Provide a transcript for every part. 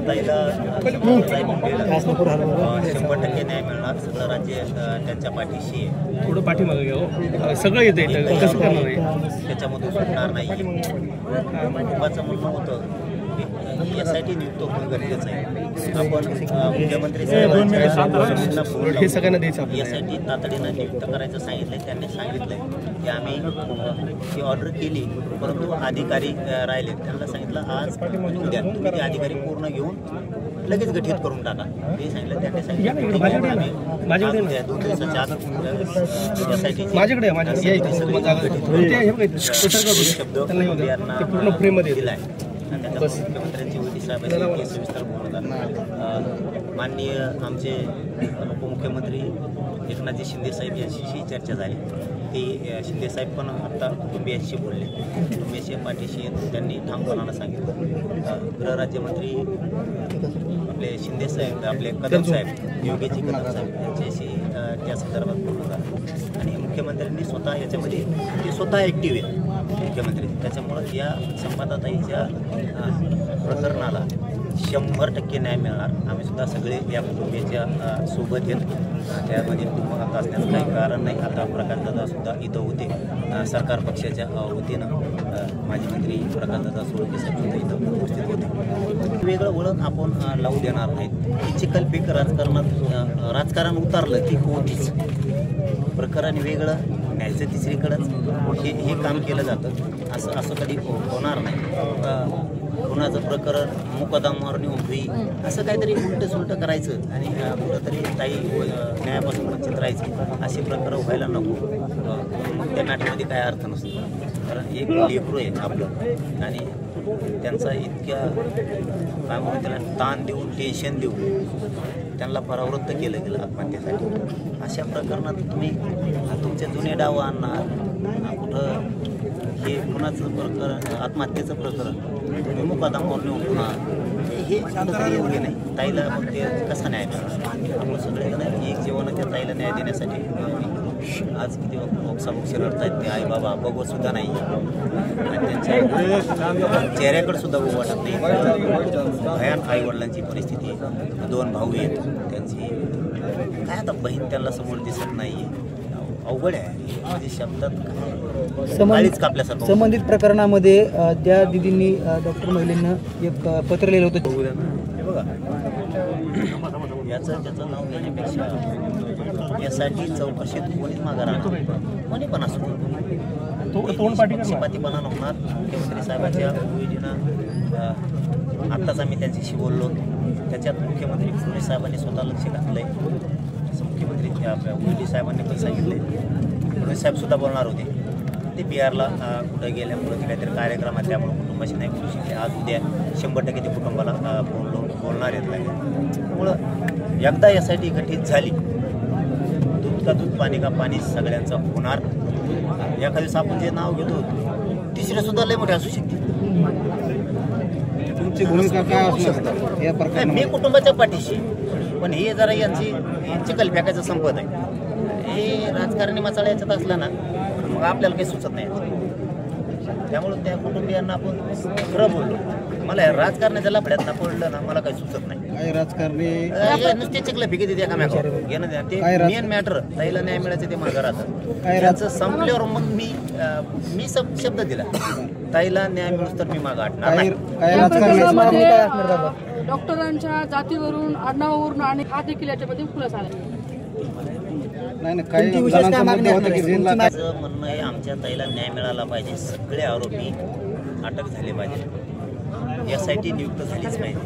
ताईला 100% न्याय मिळणार. सगळं राज्य त्यांच्या पाठीशी आहे. थोडं पाठीमागे घ्या, सगळं येते कसं करणार आहे त्याच्यामधून सुटणार नाही. कुटुंबाचं म्हणणं होतं यासाठी नियुक्त होणं गरजेचं आहे. आपण मुख्यमंत्री साहेबांना हे सगळ्यांना द्यायचं यासाठी तातडीनं नियुक्त करायचं सांगितलंय. त्यांनी सांगितलंय की आम्ही ही ऑर्डर केली, परंतु अधिकारी राहिले. त्यांना सांगितलं आज उद्या तुम्ही ते अधिकारी पूर्ण घेऊन लगेच गठीत करून टाका हे सांगितलं. त्यांनी सांगितलं 2 दिवसाच्या आत यासाठी शब्द दिलाय. मुख्यमंत्र्यांची वैदी साहेबांची सविस्तर बोलतात. माननीय आमचे उपमुख्यमंत्री एकनाथजी शिंदे साहेब यांच्याशी चर्चा झाली. ती शिंदे साहेब पण आता कुटुंबियांशी बोलले. कुटुंबियांशी पाठीशी त्यांनी ठामपणानं सांगितलं. गृहराज्यमंत्री आपले शिंदे साहेब आपले कदम साहेब योगीजी कदम साहेब यांच्याशी त्या संदर्भात बोलणं झालं. आणि मुख्यमंत्र्यांनी स्वतः याच्यामध्ये ते स्वतः ॲक्टिव्ह आहेत मुख्यमंत्री. त्याच्यामुळं या संपादाताईच्या प्रकरणाला 100% न्याय मिळणार. आम्ही सुद्धा सगळे या कुटुंबियाच्या सोबत येत. त्यामध्ये दुमत असण्याचं काही कारण नाही. आता प्रकाशदादा सुद्धा इथं होते. सरकार पक्षाच्या वतीनं माजी मंत्री प्रकाशदादा सोळके साहेब सुद्धा इथं उपस्थित होते. वेगळं वळण आपण लावू देणार नाहीत. चिखलफेक राजकारण उतारलं की होतीच. प्रकरण वेगळं न्यायचं तिसरीकडंच हे काम केलं जातं. असं कधी होणार नाही. कोणाचं प्रकरण मुकदमावर नेऊन होईल असं काहीतरी उलटं सुलटं करायचं आणि कुठंतरी ताई न्यायापासून वंचित राहायचं असे प्रकरण व्हायला नको. मग त्या नाट्यामध्ये काय अर्थ नसतो. कारण एक लेकरू आहे आपलं आणि त्यांचा इतक्या काय म्हणून त्याला ताण देऊन टेन्शन देऊन त्यांना परावृत्त केलं गेलं आत्महत्येसाठी. अशा प्रकरणात तुम्ही तुमचे जुने डाव आणणार. कुठं हे कुणाचं प्रकरण आत्महत्येचं प्रकरण तुम्ही मुकादमावर नेऊन पुन्हा हे कुठंतरी योग्य नाही. ताईला मग ते कसा न्याय मिळणार. आपण सगळेजण एक जीवन त्या ताईला न्याय देण्यासाठी आज किती ओक्साबोक्षी रडतायत. ते आई बाबा बघवत सुद्धा नाही आणि त्यांच्या चेहऱ्याकडे सुद्धा वाटत नाही. भयान आईवडिलांची परिस्थिती. 2 भाऊ आहेत त्यांची. काय आता बहीण त्यांना समोर दिसत नाही. अवघड आहे. म्हणजे शब्दात कापल्यासारखं. संबंधित प्रकरणामध्ये त्या दिदींनी डॉक्टर महिलेंना एक पत्र लिहिलं होतं. हे बघा याचं त्याचं नाव घेण्यापेक्षा यासाठी चौकशीत कोणीच मागा राहणार. कोणी पण असतो पक्षपातीपणा होणार. मुख्यमंत्री साहेबांच्या भूमिकेनं आत्ताच आम्ही त्यांच्याशी बोललो. त्याच्यात मुख्यमंत्री फडणवीस साहेबांनी स्वतः लक्ष घातलंय. असं मुख्यमंत्री आपल्या भूमिके साहेबांनी पण सांगितले. फडणवीस साहेब सुद्धा बोलणार होते. ते बिहारला कुठं गेल्यामुळं ते काहीतरी कार्यक्रम आहे त्यामुळे कुटुंबाशी नाही बोलू शकले. आज उद्या 100% ते कुटुंबाला बोलणार आहेत. त्यामुळं एकदा यासाठी गठीत झाली दूध का दूध पाणी का पाणी सगळ्यांचं होणार. एखाद्या दिवस आपण जे नाव घेतो तिसरे सुद्धा लय मोठे असू शकते. तुमची भूमिका काय असू शकते. मी कुटुंबाच्या पाठीशी पण हे जरा यांची चिखलफेकाचं संपत आहे. हे राजकारणी मसाला याच्यात असला ना मग आपल्याला काही सुचत नाही. त्यामुळे त्या कुटुंबियांना आपण खरं बोललो. मला राजकारणाच्या लफड्यात ना पडलं ना मला काही सुचत नाही. काही राजकारणी नुसते चिखलफेकी देते एकामेकावर घेणं द्या. ते मेन मॅटर ताईला न्याय मिळायचं ते माझं राहतं. त्याचं संपल्यावर मग मी शब्द दिला ताईला न्याय मिळूस तर मी मागं हटणार नाही. डॉक्टरांच्या जातीवरून आडनावावरून आणि हा देखील याच्यामध्ये खुलासा आला. माझं म्हणणं आहे आमच्या ताईला न्याय मिळाला पाहिजे. सगळे आरोपी अटक झाले पाहिजे. यासाठी नियुक्त झालीच पाहिजे.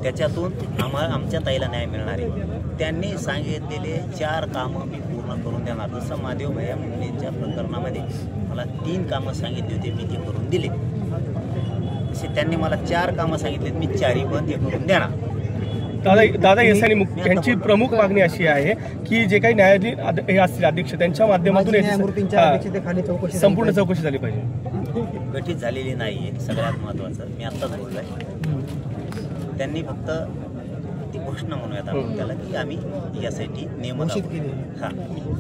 त्याच्यातून आमच्या ताईला न्याय मिळणार आहे. त्यांनी सांगितलेले 4 कामं मी पूर्ण करून देणार. जसं महादेव भैया मुंडेंच्या प्रकरणामध्ये मला 3 कामं सांगितली होती मी ते करून दिले. असे त्यांनी मला 4 कामं सांगितले मी 4ही पण ते करून देणार. दादा यांची प्रमुख मागणी अशी आहे की जे काही न्यायाधीश हे असतील अध्यक्ष त्यांच्या माध्यमातून संपूर्ण चौकशी झाली पाहिजे. गठीत झालेली नाही आहे सगळ्यात महत्त्वाचं. मी आत्ताच बोललोय. त्यांनी फक्त ती घोषणा म्हणूयात आपण त्याला की आम्ही यासाठी नियम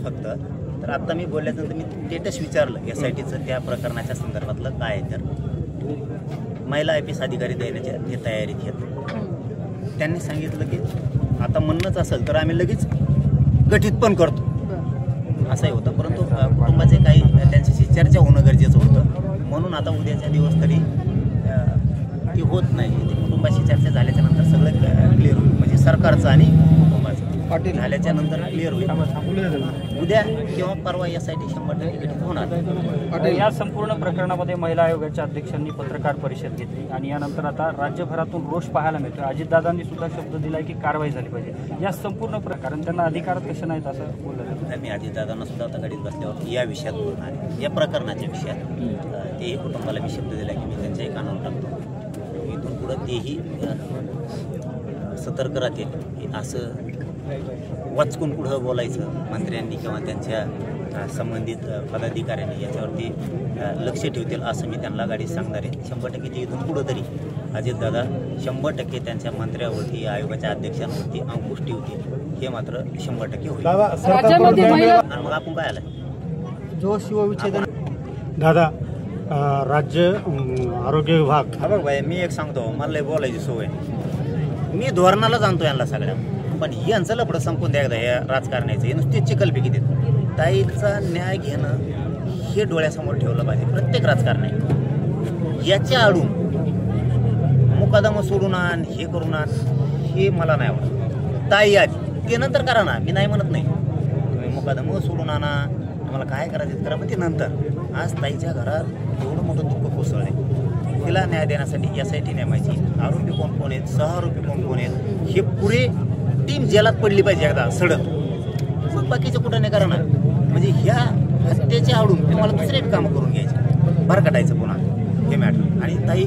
फक्त. तर आत्ता मी बोलल्यानंतर मी स्टेटस विचारलं SITचं त्या प्रकरणाच्या संदर्भातलं काय आहे. तर महिला IPS अधिकारी देण्याच्या ते तयारीत आहेत. त्यांनी सांगितलं की आता म्हणणंच असेल तर आम्ही लगेच गठीत पण करतो असंही होतं, परंतु कुटुंबाचे काही त्यांच्याशी चर्चा होणं गरजेचं होतं, म्हणून आता उद्याच्या दिवस तरी ती होत नाही. ती कुटुंबाशी चर्चा झाल्याच्या नंतर सगळं क्लिअर होईल, म्हणजे सरकारचं आणि कुटुंबाचं झाल्याच्या नंतर क्लिअर होईल. उद्या किंवा परवा यासाठी 100% गठीत होणार. या संपूर्ण प्रकरणामध्ये महिला आयोगाच्या अध्यक्षांनी पत्रकार परिषद घेतली आणि यानंतर आता राज्यभरातून रोष पाहायला मिळतो. अजितदादांनी सुद्धा शब्द दिलाय की कारवाई झाली पाहिजे या संपूर्ण प्रकरण, त्यांना अधिकार कसे नाहीत असं बोललं. मी अजितदादांना सुद्धा आता गाडीत बसल्यावर या विषयात बोलणार आहे, या प्रकरणाच्या विषयात तेही कुटुंबाला मी शब्द दिला की मी त्यांच्याही कानावर टाकतो. इथून पुढं तेही सतर्क राहतील. असं वाचकून पुढं बोलायचं मंत्र्यांनी किंवा त्यांच्या संबंधित पदाधिकाऱ्यांनी याच्यावरती लक्ष ठेवतील असं मी त्यांना गाडीत सांगणार आहे. 100% ते इथून पुढं तरी अजितदादा 100% त्यांच्या मंत्र्यावरती आयोगाच्या अध्यक्षांवरती अंकुश ठेवतील, हे मात्र 100% होईल. आणि मग आपण काय आलं जो शिवविच्छेदन दादा राज्य आरोग्य विभाग हा बघ भाई, मी एक सांगतो, मला लय बोलायची सवय, मी धोरणाला जाणतो यांना सगळ्या, पण यांचं लपडं संपून द्या एकदा या राजकारणाचं. हे नुसते चिकलपिकी देत. ताईचा न्याय घेणं हे डोळ्यासमोर ठेवलं पाहिजे प्रत्येक राजकारणाने. याच्या आडून मुकादम सोडून आण, हे करून आण, हे मला नाही आवडत. ताई आधी ते नंतर करा ना, मी नाही म्हणत नाही, तुम्ही मुकादम सोडून आणा, आम्हाला काय करायचं करा, पण ते नंतर. आज ताईच्या घरात एवढं मोठं दुःख कोसळलंय, तिला न्याय देण्यासाठी यासाठी नेमायची आरोपी कोण कोण आहेत, सहआरोपी कोण कोण आहेत, हे पुरे टीम जेलात पडली पाहिजे एकदा सडक, मग बाकीचं कुठं नाही करणार. म्हणजे ह्या हत्येच्या आडून तुम्हाला दुसरे कामं करून घ्यायचे, भरकटायचं पुन्हा हे मॅटर. आणि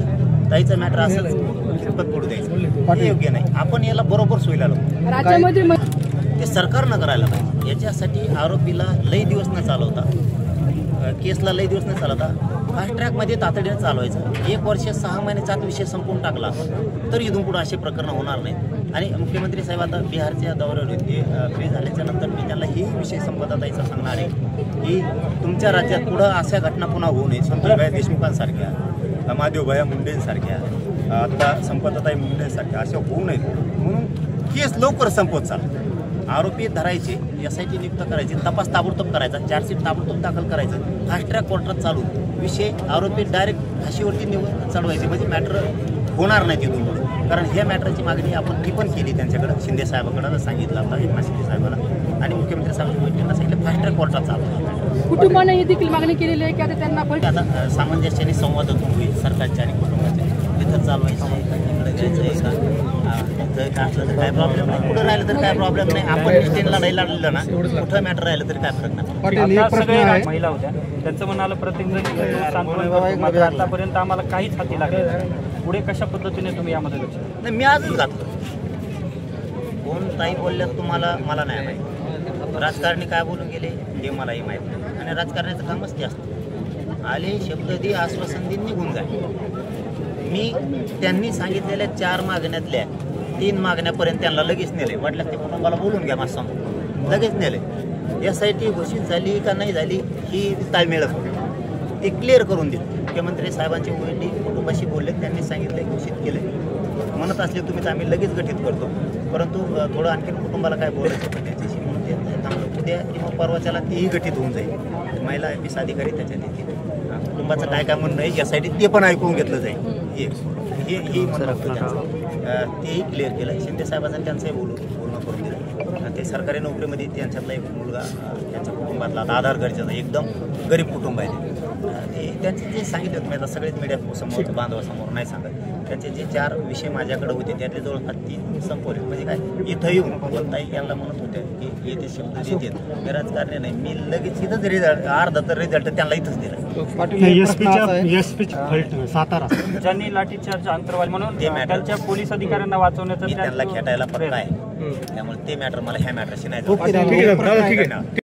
ताईचं मॅटर असंच खिरपत पडू द्यायचं, हे योग्य नाही. आपण याला बरोबर सोयीला लावतो, राज्यामध्ये ते सरकारनं करायला पाहिजे. याच्यासाठी आरोपीला लई दिवस न चालवता, केसला लई दिवस न चालवता फास्ट ट्रॅकमध्ये तातडीनं चालवायचं. 1 वर्ष 6 महिन्याचा विषय संपून टाकला तर इथून पुढे असे प्रकरण होणार नाहीत. आणि मुख्यमंत्री साहेब आता बिहारच्या दौऱ्यावर होते, फ्री झाल्याच्या नंतर मी त्यांना ही विषय संपदाताईचा सांगणार आहे की तुमच्या राज्यात पुढं अशा घटना पुन्हा होऊ नये. संतोषभाई देशमुखांसारख्या, महादेवभाई मुंडेंसारख्या, आता संपदाताई मुंडेंसारख्या अशा होऊ नयेत, म्हणून केस लवकर संपवत चाल. आरोपी धरायचे, SIT नियुक्त करायचे, तपास ताबडतोब करायचा, चार्जशीट ताबडतोब दाखल करायचं, फास्ट ट्रॅक कोर्टात चालू विषय, आरोपी डायरेक्ट फाशीवरती चढवायचे, म्हणजे मॅटर होणार नाही तिथून पुढे. कारण ह्या मॅटरची मागणी आपण ती पण केली त्यांच्याकडं, शिंदे साहेबांकडं सांगितलं होता, एकनाथ शिंदे साहेबांना, आणि मुख्यमंत्री साहेबांना सांगितलं फास्ट ट्रॅक कोर्टात चालू. कुटुंबाने ही देखील मागणी केलेली आहे की आता त्यांना आता सामंजस्याने संवादातून होईल सरकारच्या आणि कुटुंबाच्या. तिथं चालवायचं आहे का, तिकडे जायचं आहे का, तिथं काय असलं तर काय प्रॉब्लेम नाही, कुठं राहिलं तर काय प्रॉब्लेम नाही. आपण स्टेनला नाही लागलेलं ना, कुठं मॅटर राहिलं तर काय फरक नाही. सगळे महिला होत्या, त्यांचं म्हणालं प्रत्येक आतापर्यंत आम्हाला काहीच हाती लागलं, पुढे कशा पद्धतीने तुम्ही यामध्ये लक्ष. नाही, मी आजच घातलं. कोण ताई बोलल्यात तुम्हाला, मला नाही माहीत. राजकारणी काय बोलून गेले हे मलाही माहीत नाही, आणि राजकारणाचं कामच ते असतं. आले शब्द दे, आश्वासन दे, निघून जाय. मी त्यांनी सांगितलेल्या 4 मागण्यातल्या 3 मागण्यापर्यंत त्यांना लगेच नेले. वाटलं ते कुटुंबाला बोलून घ्या माझं समोर, लगेच नेले. SIT घोषित झाली का नाही झाली ही ताळमेळच होती, ते क्लिअर करून दिलं. मुख्यमंत्री साहेबांचे वैडी कुटुंबाशी बोलले, त्यांनी सांगितले, घोषित केले. म्हणत असले तुम्ही तर आम्ही लगेच गठीत करतो, परंतु थोडं आणखी कुटुंबाला काय बोलायचं पण त्याच्याशी, म्हणून ते थांबलं. उद्या किंवा परवाच्याला तेही गठीत होऊन जाईल. महिला IPS अधिकारी त्याच्यात येतील, कुटुंबाचं काय काय म्हणणं आहे यासाठी ते पण ऐकून घेतलं जाईल. हे म्हणणं होतं त्यांचं, तेही क्लिअर केलं. शिंदे साहेबांचं त्यांचंही बोलणं करून दिलं. ते सरकारी नोकरीमध्ये त्यांच्यातला एक मुलगा, त्यांच्या कुटुंबातला आधार गरजेचा, एकदम गरीब कुटुंब आहे ते. त्यांचे जे सांगितले होते, मी आता सगळेच मीडिया समोर बांधवासमोर नाही सांगत, त्यांचे जे 4 विषय माझ्याकडे होते त्यातले जवळपास 3 संपवले. म्हणजे काय, इथं येऊन बोलताई यांना म्हणत होते की येते शब्द देतात, मी राजकारणी नाही, मी लगेच इथंच रिझल्ट, अर्धा तर रिझल्ट त्यांना इथंच दिला. सातारा ज्यांनी लाठीचार्ज अंतरवाली म्हणून त्यांच्या पोलीस अधिकाऱ्यांना वाचवण्याचं त्यांना खेटायला पडला आहे, त्यामुळे ते मॅटर मला ह्या मॅटरशी नाही.